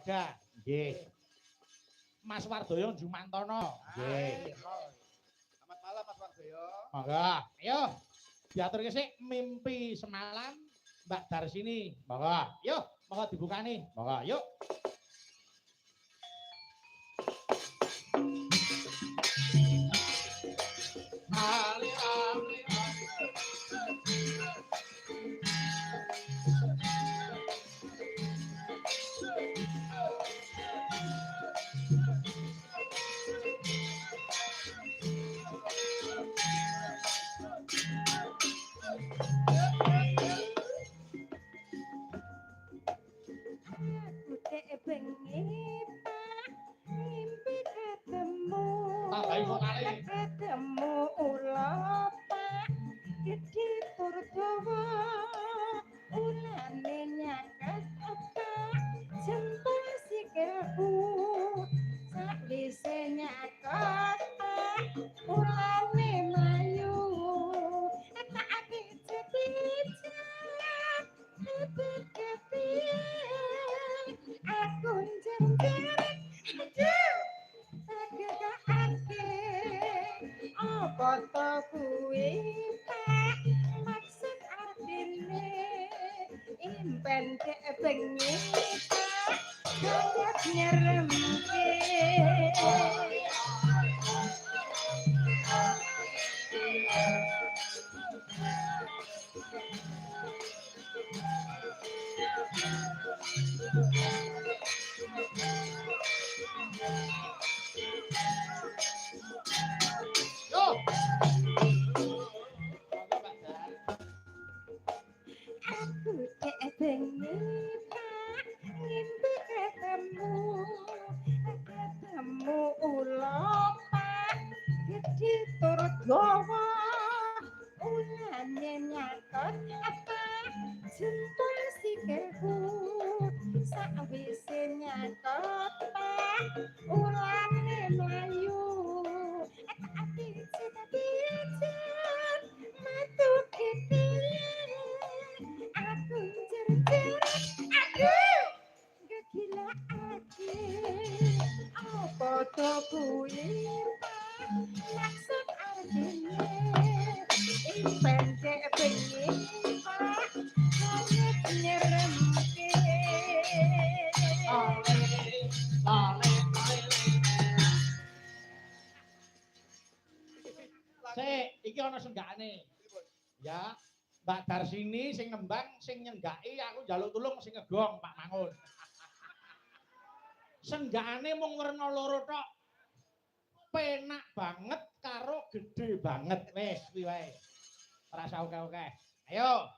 Prayoga. Nggih. Mas Wardoyo Jumantono. Nggih. Selamat malam Mas Wardoyo. Monggo. Ayo. Diaturke sik mimpi semalam Mbak Darsini. Monggo. Yuk, monggo dibukani. Monggo, yuk. Ali ali. Tambahi vokale. Ketemu ula Pak gede tur dawa ulane nyaket apa jempol sikilku sakwise nyaket ulane mayu tak ati cecicak kepiye aku jenjerit aduh agak-agak apa to kuwi Pak maksud artine impen kek bengi Pak kaya nyeremke Yo. Monggo Mbak Dar. aku kek bengi Pak ngimpi ketemu ula Pak gede tur dawa ulane nyakot apa jempol sikilku sakwise nyakot Pak ulane mlayu ati cita-cita metu kepiye aku jerit aduh gila ati apa to kuwi Pak maksud artine impen kek bengi Pak kanyet nyeremke Sik, iki ana senggakane. Ya. Mbak Darsini sing ngembang, sing nyenggaki aku njaluk tulung sing ngegong Pak Mangun. Senggakane mung werna loro tok. Penak banget karo gede banget. Wis kuwi wae. Ora usah oke-oke. Ayo.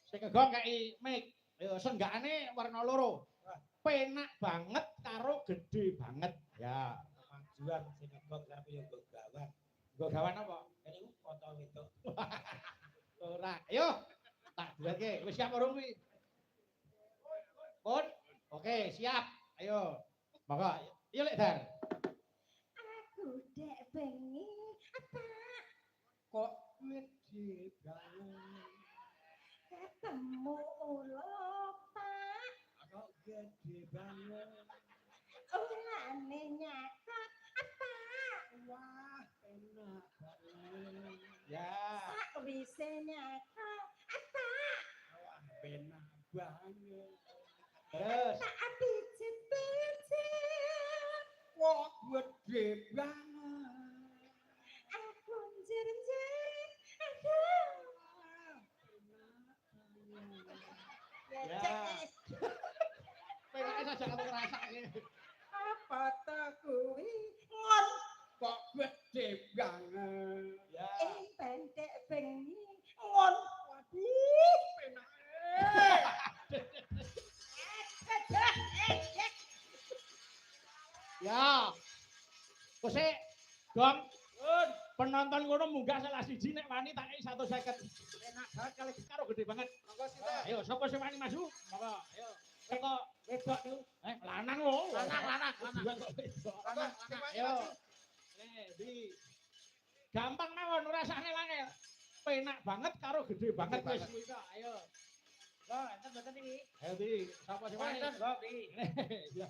Sing ngegong kei mic. Ayo senggakane warna loro. Penak banget karo gede banget. Ya. Kemajuan sing ngegok tapi yo nggo gawan. Nggo gawan apa? Niku foto wedok. Ora. Ayo. Tak duetke. Wis siap urung kuwi? Pun? Oke, siap. Ayo. Monggo. Yo Lek Dar. aku dek bengi apa Kok gede banget. ketemu ula Pak Kok gede banget. ulane nyakot apa Wah, enak banget. Ya. sakwise nyakot apa Wah, enak banget. Terus. tak ati cipicit Kok gede banget. aku jerit aduh Ya. cek Penake saja kamu ngrasake. Apa to kuwi? Ngon. Kok gede banget. Ya. pendek bengi Ngon. Waduh, penake. Ya. Kose Gong. Penonton ngono munggah salah siji nek wani tak kei 150. Enak banget kali karo gede banget. Monggo sinten? Ayo sapa sing wani maju? Monggo. Ayo. Teko wedok niku. Lanang lho. Lanang. Lanang. Ayo. Di gampang mawon ora sakne langel. Penak banget karo gede banget wis kuwi kok. Ayo. Loh, enten mboten iki? Ayo di, sapa sing wani? Loh, di. Ya.